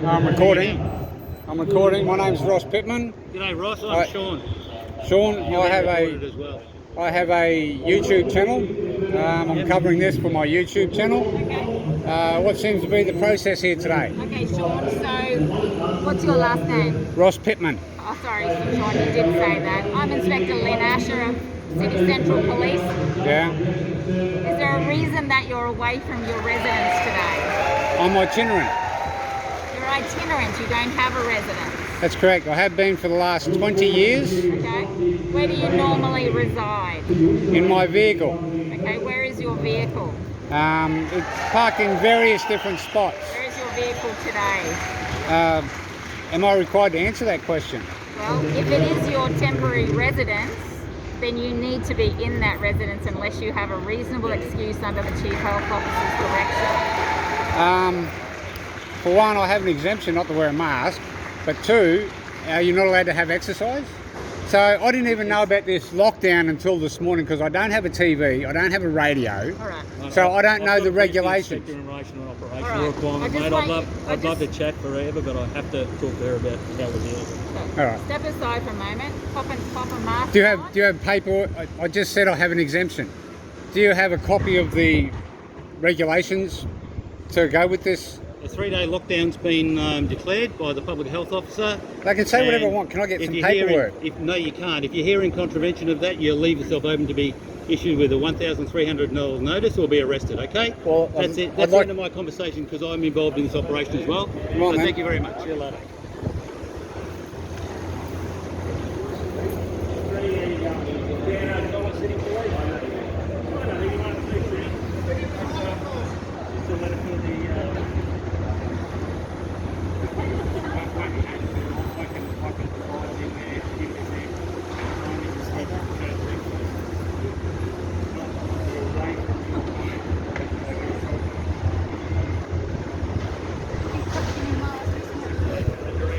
I'm recording. I'm recording. My name's Ross Pittman. G'day Ross, I'm Sean. Sean, You're I have recorded as well. a YouTube channel. I'm covering this for my YouTube channel. Okay. What seems to be the process here today? Okay, Sean. So, what's your last name? Ross Pittman. Oh, sorry, Sean. You did say that. I'm Inspector Lynn Asher of City Central Police. Yeah. Is there a reason that you're away from your residence today? I'm itinerant. You're itinerant. You don't have a residence. That's correct. I have been for the last 20 years Okay. Where do you normally reside? in my vehicle. Okay. Where is your vehicle? It's parked in various different spots. Where is your vehicle today? Am I required to answer that question? Well, if it is your temporary residence, then you need to be in that residence unless you have a reasonable excuse under the Chief Health Officer's direction. For one, I have an exemption not to wear a mask, but two, you're not allowed to have exercise. So I didn't even know about this lockdown until this morning because I don't have a TV, I don't have a radio, All right. so I don't know the regulations. In relation to operational All right. requirements, I mate. just I'd love to chat forever, but I have to talk to her about how we're dealing. Okay. All right. Step aside for a moment. Pop a mask. Do on. you have paper? I just said I have an exemption. Do you have a copy of the regulations to go with this? A 3-day lockdown's been declared by the public health officer. They can say whatever I And want. Can I get if some you're hearing- paperwork? No, you can't. If you're hearing contravention of that, you'll leave yourself open to be issued with a $1,300 notice or be arrested, okay? Well, that's it. I'd That's the like- end of my conversation because I'm involved in this operation as well. Come on, So man. thank you very much. See you later.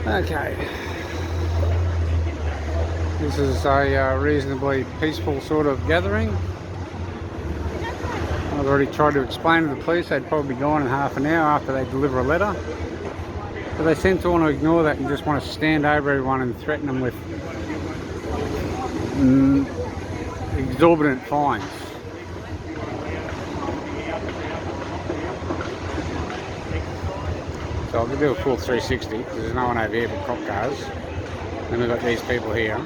Okay. This is a reasonably peaceful sort of gathering. I've already tried to explain to the police they'd probably be gone in half an hour after they deliver a letter. But they seem to want to ignore that and just want to stand over everyone and threaten them with exorbitant fines. So I'll do a full 360 because there's no one over here but cop cars. Then we've got these people here.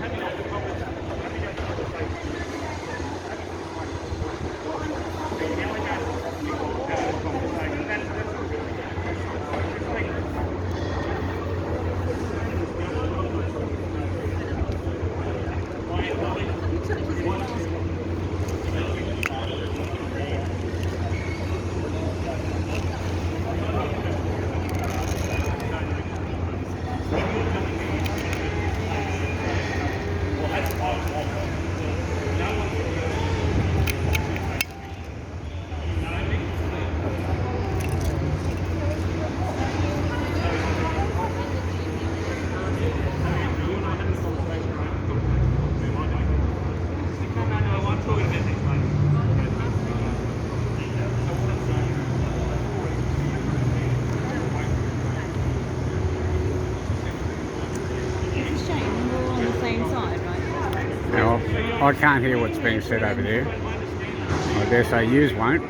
It's a shame. We're all on the same side, right? Now, I can't hear what's being said over there. I dare say yous won't.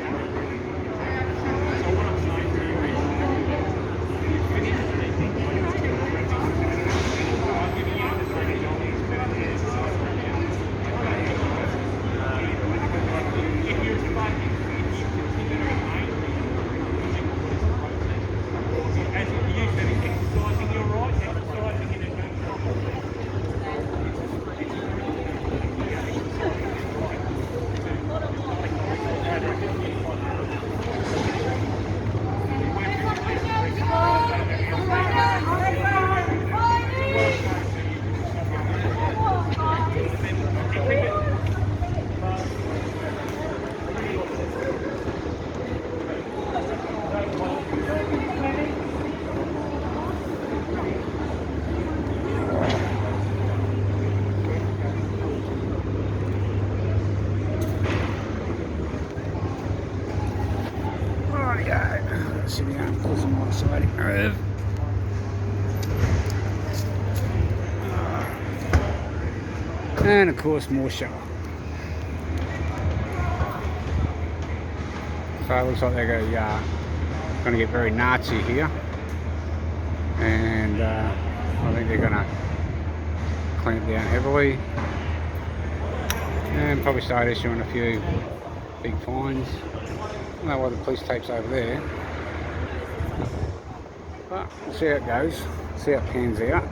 There we go. Sitting on, pull some more side. And of course more shower. So it looks like they're going to get very Nazi here. And I think they're going to clamp down heavily. And probably start issuing a few big fines. I don't know why the police tape's over there. But we'll see how it goes. See how it pans out.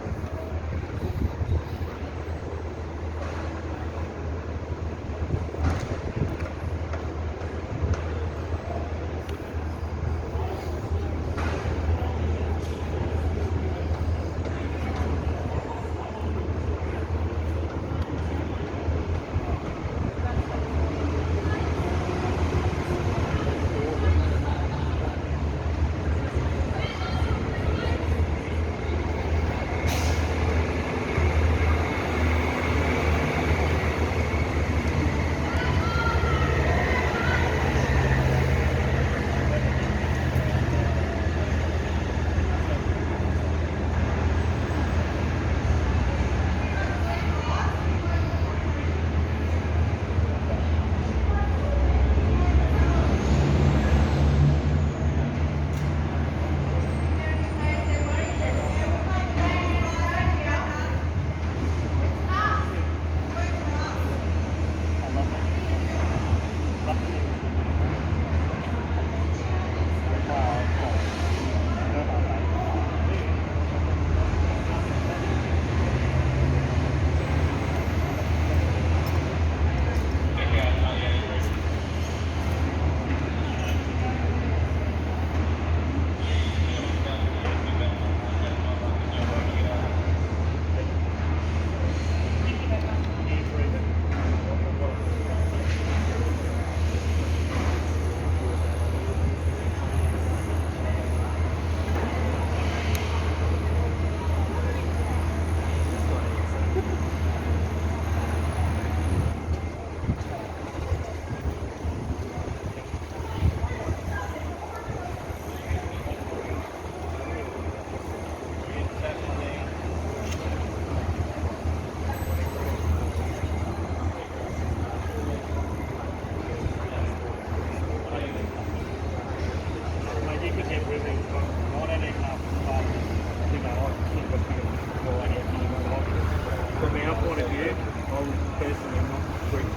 From our point of view, I would personally not breach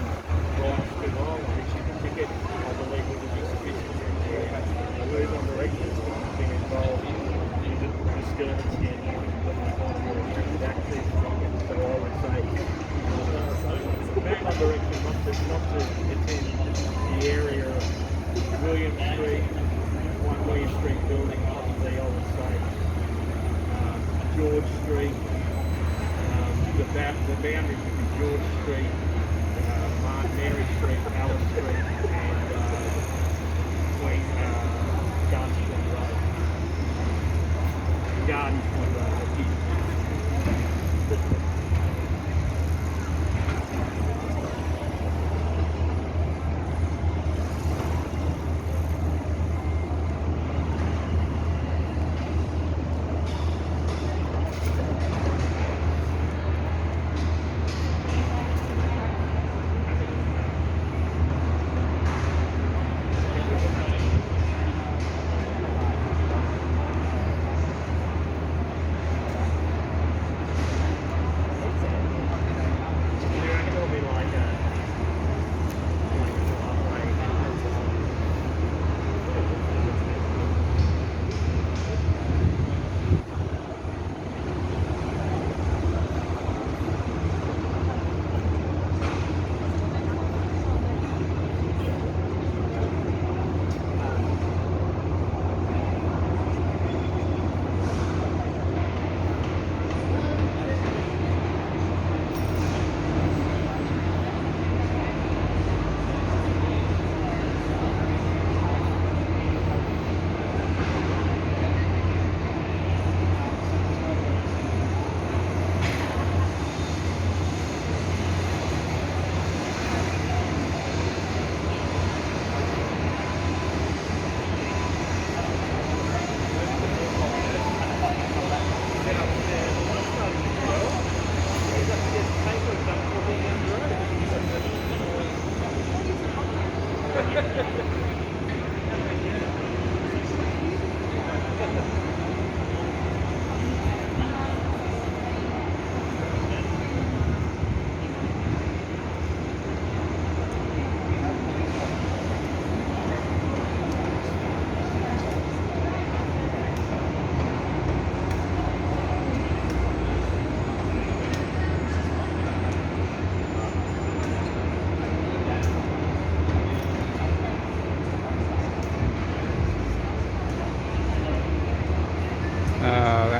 rights to law. I issued a ticket. I believe it would be sufficient to lose on directions being involved in the disturbance and restricted access. So I would say back on direction not to attend the area of William Street, 1 William Street building, obviously I would say George Street. The boundary between George Street, Mary Street, Alice Street, and between Gardens Point Road. Gardens Point Road, that's it.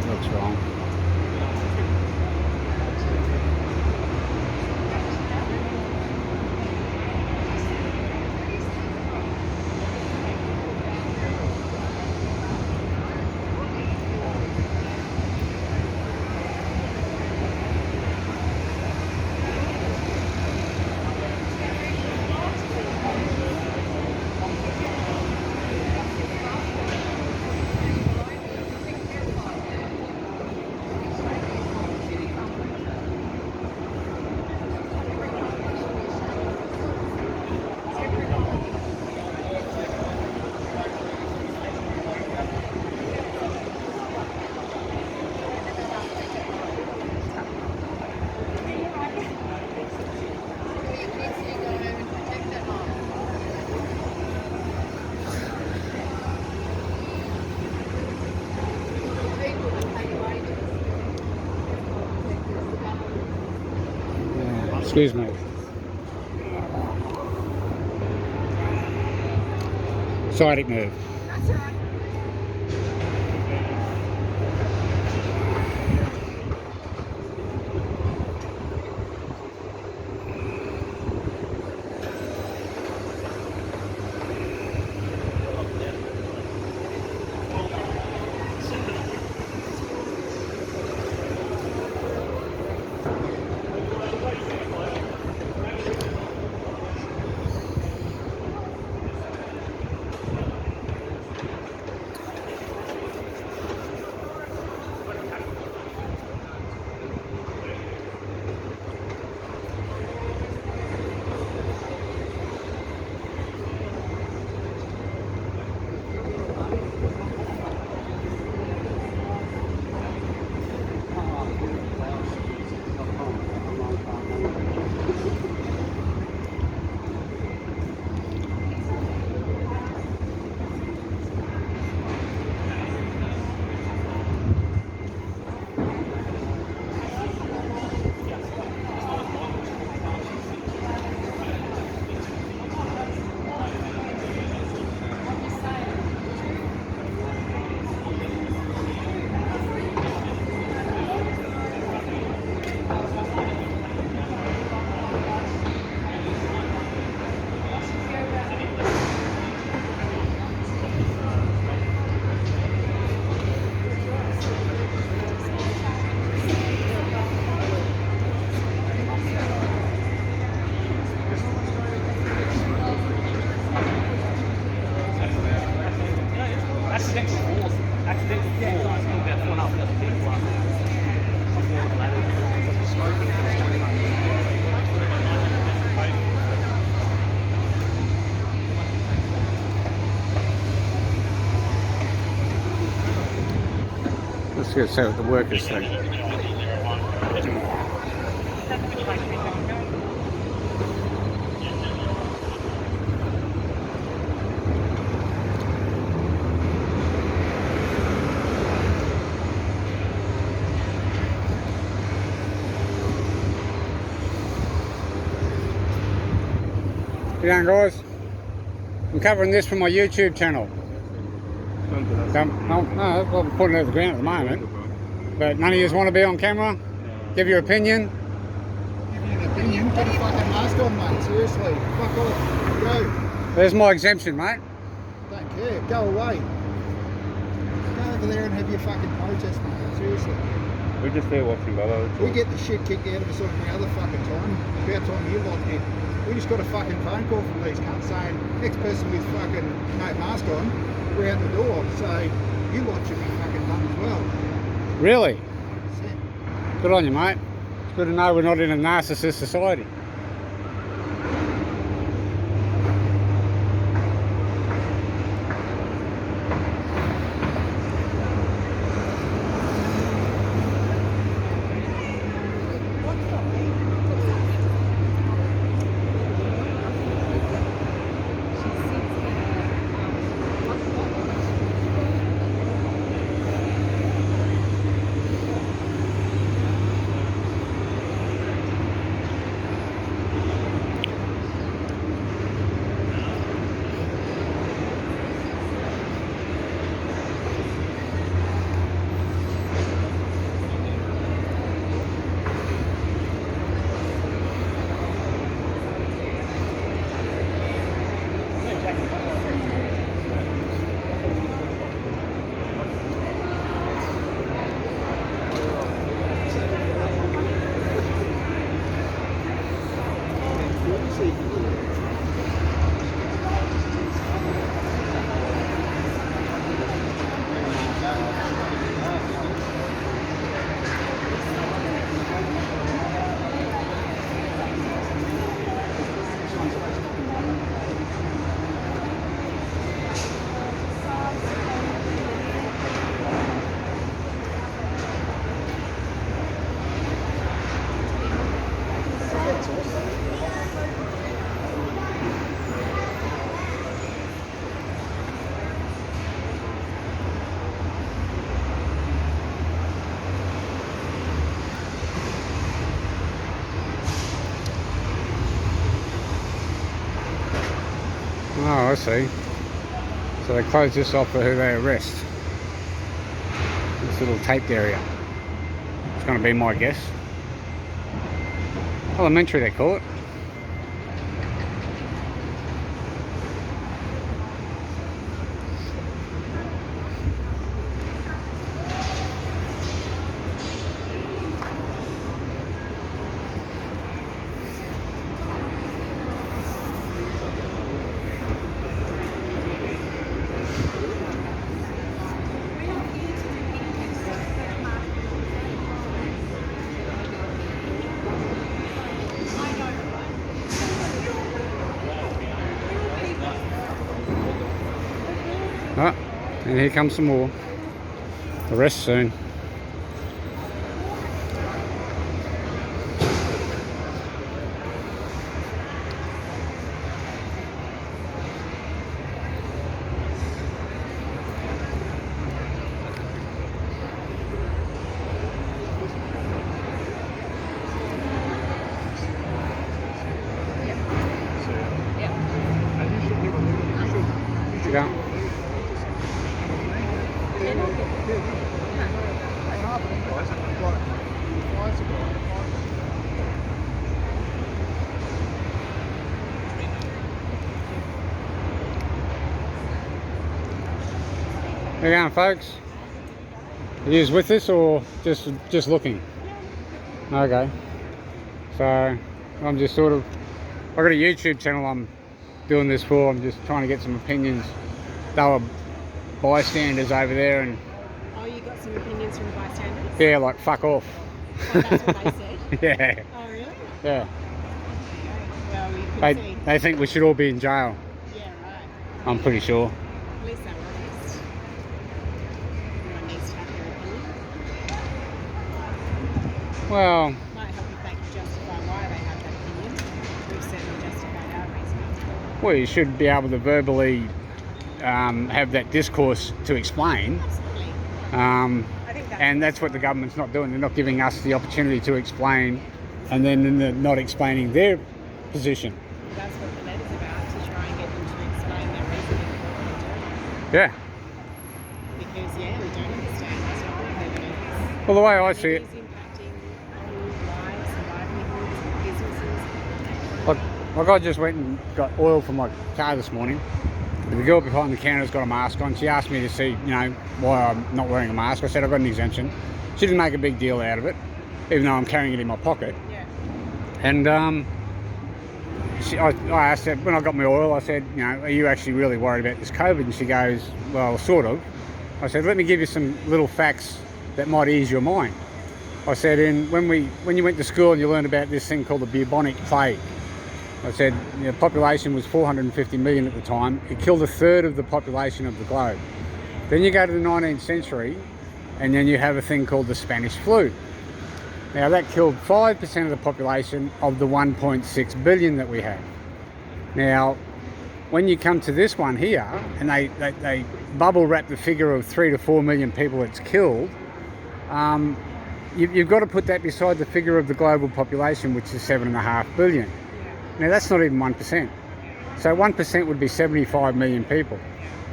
that looks wrong. Excuse me. Sciatic nerve. That's all right. Let's go see what the workers think. How you going, guys? I'm covering this for my YouTube channel. No, well, I'm putting it at the ground at the moment. But none of you want to be on camera? Give your opinion? Give you an opinion, get a fucking mask on, mate. Seriously. Fuck off. Go. There's my exemption, mate. Don't care. Go away. Go over there and have your fucking protest, mate. Seriously. We're just there watching, brother. We get the shit kicked out of us every other fucking time. About time you lot did. We just got a fucking phone call from these cunts saying, next person with fucking no mask on, we're out the door. So you lot should be fucking done as well. Really? 100%. Good on you, mate. It's good to know we're not in a narcissist society. I see. So they close this off for who they arrest. This little taped area. It's going to be my guess. Elementary, they call it. Ah, and here comes some more. Arrest soon. Yeah. How you going, folks? Are you with us or just looking? Okay. So I'm just sort of, I've got a YouTube channel I'm doing this for. I'm just trying to get some opinions. They were bystanders over there, and Oh, you got some opinions from the bystanders? yeah, like fuck off. Oh, that's what they said? Yeah, Oh, really? yeah. Well, you could see. They think we should all be in jail. Yeah, right. I'm pretty sure. At least they were honest. Everyone needs to have their opinion. Well, Might help if they can justify why they have that opinion. We've certainly justified our reasoning. well, you should be able to verbally have that discourse to explain. Absolutely. I think that's... And that's what the government's not doing. They're not giving us the opportunity to explain, and then they're not explaining their position. That's what the letter's about, to try and get them to explain their reasoning for what they're doing. Yeah. Because, yeah, we don't understand. That's not what evidence. Well, the way I see It it, is impacting on lives and livelihoods and businesses. like I just went and got oil for my car this morning. The girl behind the counter's got a mask on. She asked me to see, why I'm not wearing a mask. I said I've got an exemption. She didn't make a big deal out of it, even though I'm carrying it in my pocket. Yeah. And I asked her, when I got my oil, I said, are you actually really worried about this COVID? And she goes, well, sort of. I said, let me give you some little facts that might ease your mind. I said, when you went to school and you learned about this thing called the bubonic plague, I said the population was 450 million at the time. It killed a third of the population of the globe. Then you go to the 19th century, and then you have a thing called the Spanish flu. Now that killed 5% of the population of the 1.6 billion that we have. Now, when you come to this one here, and they bubble wrap the figure of 3 to 4 million people it's killed, you've got to put that beside the figure of the global population, which is 7.5 billion. Now that's not even 1%. So 1% would be 75 million people.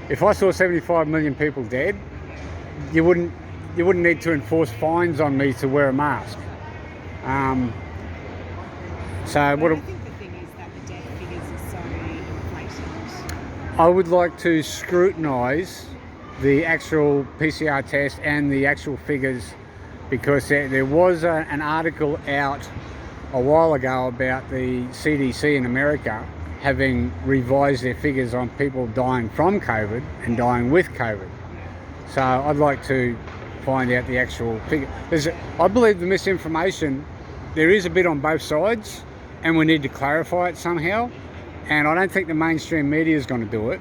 If I saw 75 million people dead, you wouldn't need to enforce fines on me to wear a mask. So But what I think the thing is that the death figures are so inflated. I would like to scrutinise the actual PCR test and the actual figures, because there was an article out a while ago about the CDC in America having revised their figures on people dying from COVID and dying with COVID. So I'd like to find out the actual figure. I believe the misinformation, there is a bit on both sides, and we need to clarify it somehow. And I don't think the mainstream media is going to do it.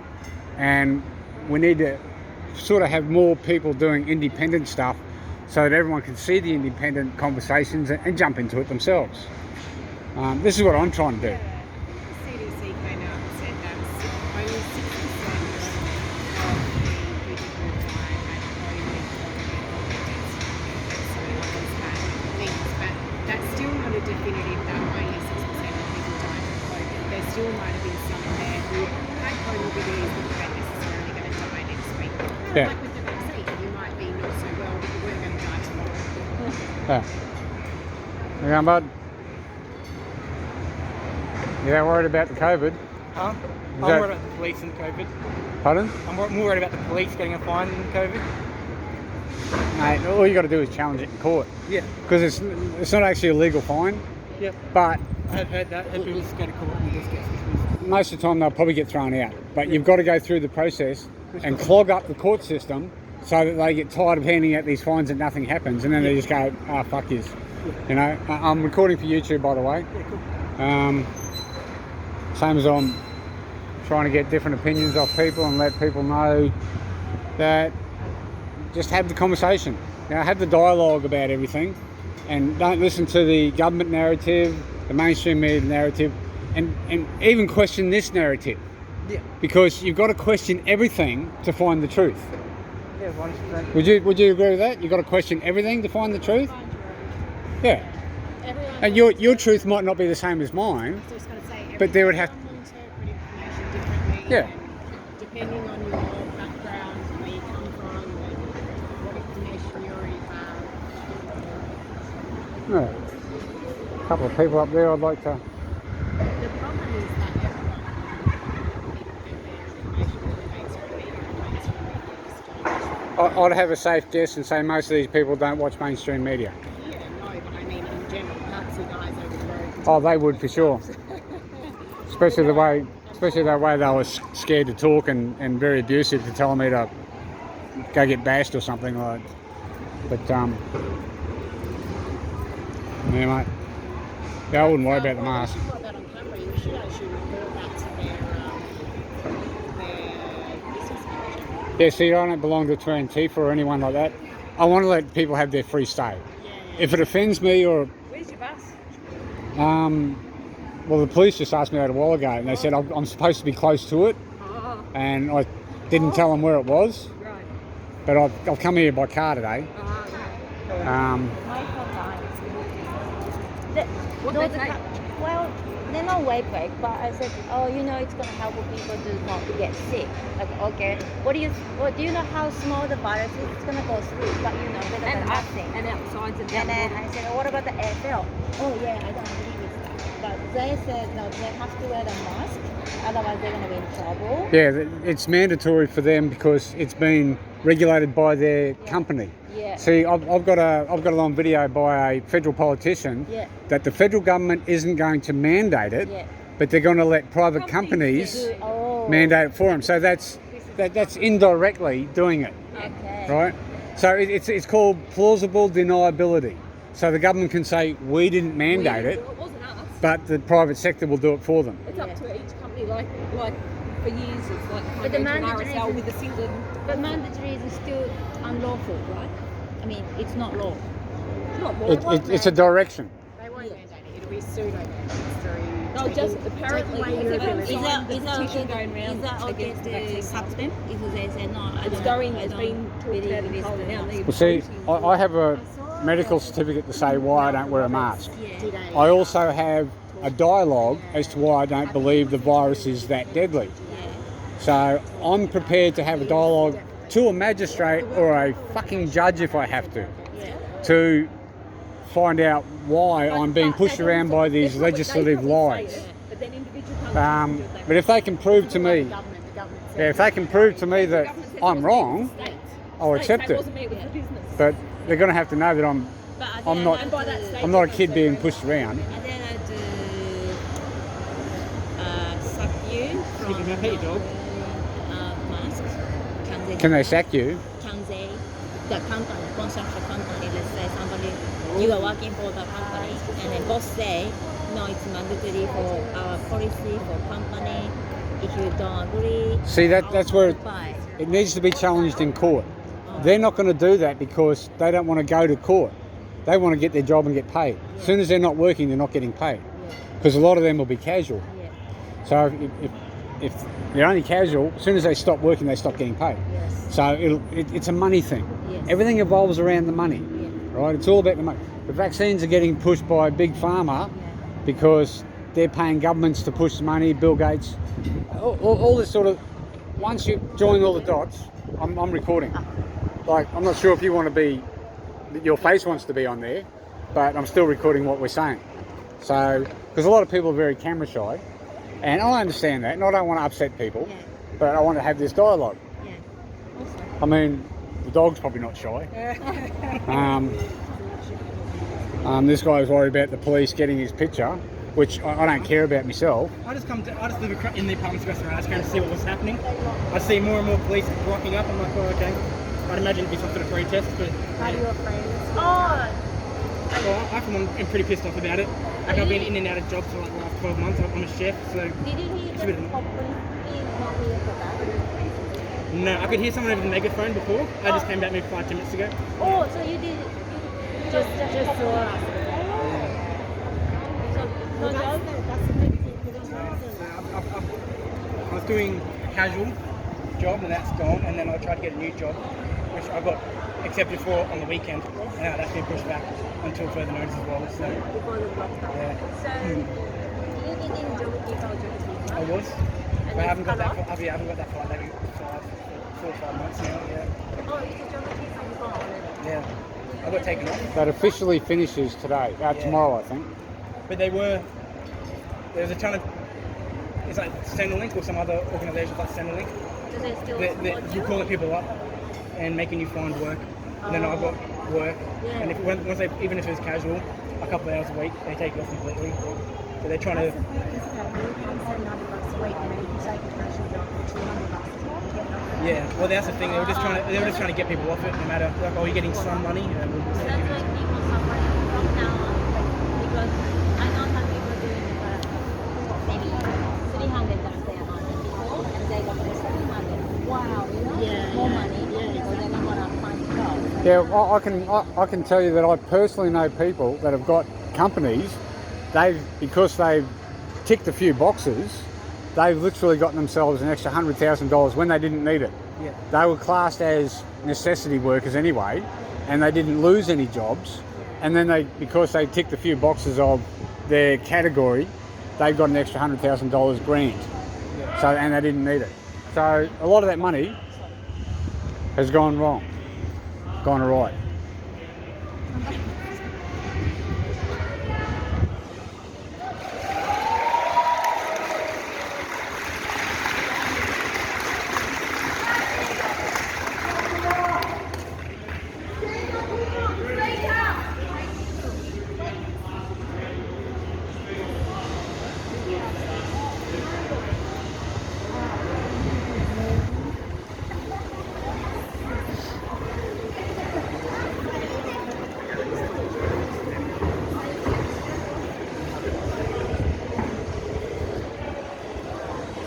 And we need to sort of have more people doing independent stuff so that everyone can see the independent conversations and jump into it themselves. This is what I'm trying to do. The CDC came out and said that only 6% of the people who died had COVID so others had things, but that's still not a definitive that only 6% of people died from COVID. There's still might have been someone there who had comorbidities but weren't necessarily going to die next week. Kind of Yeah. like with the vaccine, you might be not so well, but you weren't going to die tomorrow. Yeah. You going, bud? You that worried about the COVID? Huh? I'm that- worried about the police and COVID. Pardon? I'm more worried about the police getting a fine than COVID. Mate, all you got to do is challenge it in court. Yeah. Because it's not actually a legal fine, Yep. but I have heard that. Heard people just go to court and just get dismissed. most of the time they'll probably get thrown out. But you've got to go through the process and clog up the court system so that they get tired of handing out these fines and nothing happens, and then they just go, "Ah, fuck yous." You know, I'm recording for YouTube, by the way. Same as I'm trying to get different opinions off people and let people know that just have the conversation. You know, have the dialogue about everything, and don't listen to the government narrative, the mainstream media narrative, and even question this narrative. Yeah. Because you've got to question everything to find the truth. Yeah, 100%. Would you agree with that? You've got to question everything to find the truth? Yeah. And your truth might not be the same as mine. So I was going to say, But there would have- everyone will interpret information differently. Yeah. And depending on your background, where you come from, and what information you already have. Yeah. A couple of people up there I'd like to... The problem is that everyone get their information from the mainstream media, and mainstream media is I'd have a safe guess and say most of these people don't watch mainstream media. yeah, no, but I mean in general, taxi guys over the road. Oh, they would for sure. Especially the way they were scared to talk and very abusive to tell me to go get bashed or something like that. But, yeah, mate. Yeah, I wouldn't worry about the mask. If you've got that on camera, you should actually report that to their business manager. Yeah, see, I don't belong to Antifa or anyone like that. I want to let people have their free stay. If it offends me or... Where's your bus? Well, the police just asked me that a while ago, and they said I'm supposed to be close to it, Oh, and I didn't tell them where it was, right. but I've come here by car today. Right. What No, they the take? well, they're not way break, but I said, oh, you know, it's gonna help people to not get sick. Like, okay, do you know how small the virus is? It's gonna go through, but you know, better than nothing. And outside's a And then I said, oh, what about the airfare? Oh yeah, I don't agree with that. But they said no, they have to wear the mask, otherwise they're gonna be in trouble. Yeah, it's mandatory for them because it's been regulated by their company. Yeah. See, I've got a long video by a federal politician Yeah. that the federal government isn't going to mandate it, Yeah. but they're going to let private companies Oh. mandate it for them. So that's indirectly doing it. Okay. Right? So it's called plausible deniability. So the government can say, we didn't mandate it, It wasn't us. but the private sector will do it for them. It's up to each company. Like for years, it's like But the an mandatory RSL is- with a single. But mandatory is still unlawful, right? I mean, it's not law. Not more. It's a direction. They won't mandate it. It'll be pseudo-mandatory. No, just apparently. Take away your ability. Is that petition okay? going round Is that okay against the vaccine to cut company? them? If they say no, I It's don't. going. I It's don't been talked believe about and this told now. mask. Well, see, I have a medical certificate to say why I don't wear a mask. Yeah. I also have a dialogue as to why I don't believe the virus is that deadly. So I'm prepared to have a dialogue to a magistrate or a fucking judge if I have to find out why I'm being pushed around by these legislative lies. But then individual companies can do it But if they can prove to me, The government says yeah, if they can prove to me that I'm wrong, I'll accept it. wasn't me, it was the business. But they're going to have to know that I'm not And by that stage, I'm not a they kid say, being right, pushed around. And then I do suck you from Keep your head, dog. mask. Can they sack you? Can they, the company, construction company, let's say somebody, you are working for the company, and then boss say, no, it's mandatory for our policy for company. If you don't agree, See, that's where fine. it needs to be challenged in court. They're not going to do that because they don't want to go to court. They want to get their job and get paid. As soon as they're not working, they're not getting paid. Because a lot of them will be casual. Yeah. So if they're only casual, as soon as they stop working, they stop getting paid. Yes. So it's a money thing. Yes. Everything evolves around the money, Yeah. right? It's all about the money. The vaccines are getting pushed by Big Pharma because they're paying governments to push money, Bill Gates, all this sort of, once you join all the dots, I'm recording. Like, I'm not sure if you want to be, your face wants to be on there, but I'm still recording what we're saying. So, because a lot of people are very camera shy, and I understand that, and I don't want to upset people, Yeah. but I want to have this dialogue. Yeah. Also. I mean, the dog's probably not shy. This guy was worried about the police getting his picture, which I don't care about myself. I just live in the apartments restaurant. I just came to see what was happening. I see more and more police rocking up. I'm like, oh, okay. I'd imagine it'd be some sort of protest, but How do your friends? Oh, well, I'm pretty pissed off about it. Like, I've been in and out of jobs for like the last 12 months. I'm a chef, so did you hear it's a bit the of- hopefully he's not here for that? no, I could hear someone over the megaphone before. I just came back maybe 5-10 minutes ago. Oh, so you did just saw us. So that's the big thing. I was doing a casual job and that's gone, and then I tried to get a new job, which I got accepted for on the weekend, and now that's been pushed back until further notice as well. So Before the lockdown. yeah, So you did in Djibouti for Djibouti, I right? was, And but I haven't got cut that. off? I haven't got that for like maybe 4 or 5 months now. Yeah, Oh, it's a Djibouti from gone already. yeah, I got taken off, That officially finishes today, tomorrow I think. but there was a ton of. It's like Centrelink or some other organisations like Centrelink. Do they still They're support you you? calling people up and making you find work. And then I got work, Yeah. and once they, even if it was casual, a couple of hours a week, they take you off completely. So they're trying That's to. the thing, isn't it? You can send $90 a week, and then if you take a casual job for $200, you get nothing. Yeah, well that's the thing. They were just trying to get people off it, no matter like, oh, you're getting some money. And we'll just That's take why it. people suffering from now on, because I know some people doing maybe $300 their money before, and they got to $700. Wow, you know, more money because they're not gonna find a job. Yeah, I can tell you that I personally know people that have got companies, because they've ticked a few boxes, they've literally gotten themselves an extra $100,000 when they didn't need it. Yeah. They were classed as necessity workers anyway, and they didn't lose any jobs. And then because they ticked a few boxes of their category, they got an extra $100,000 grant. So, and they didn't need it. So a lot of that money has gone wrong, gone awry.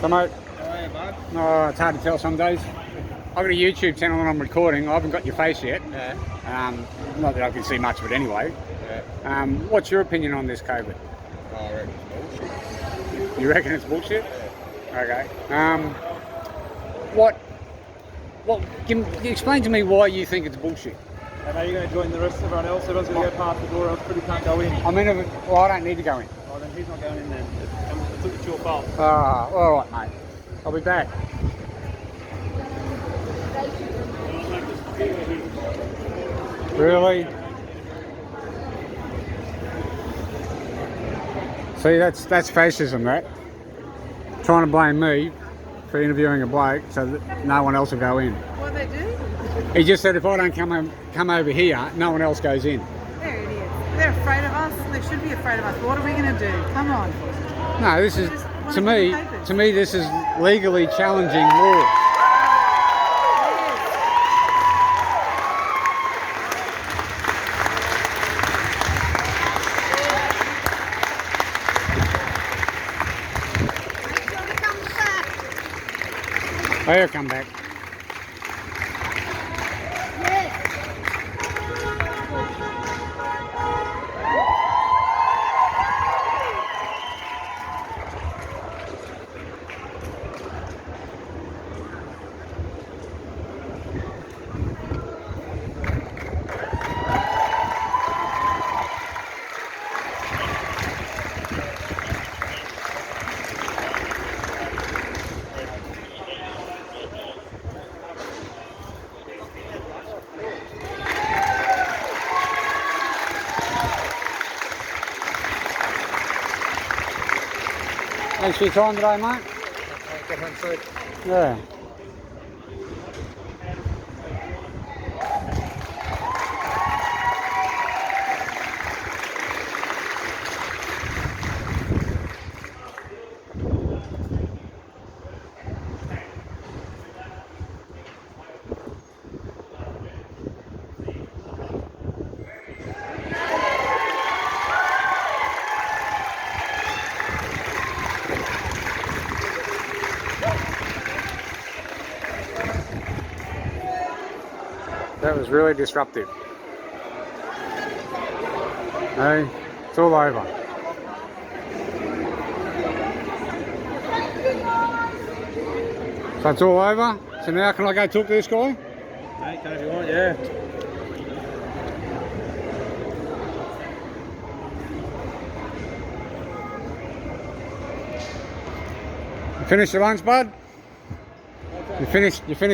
So mate, it's hard to tell some days. I've got a YouTube channel and I'm recording. I haven't got your face yet. Not that I can see much of it anyway. What's your opinion on this COVID? I reckon it's bullshit. You reckon it's bullshit? Okay. Explain to me why you think it's bullshit. And are you going to join the rest of everyone else? Everyone's going to go past the door, else people can't go in. I mean, I don't need to go in. Oh, then he's not going in then. It's your fault. All right, mate. I'll be back. Really? See, that's fascism, that. Trying to blame me for interviewing a bloke so that no one else will go in. What they do? He just said if I don't come over here, no one else goes in. They're idiots. They're afraid of us. They should be afraid of us. What are we going to do? Come on. No, this is, Just wanna to do me, the papers. this is legally challenging law. I'll come back. Thanks for your time today, mate. Get home soon. Yeah. That was really disruptive. Hey, it's all over. So it's all over. So now can I go talk to this guy? Hey, can if you want, yeah. You finished your lunch, bud? You finished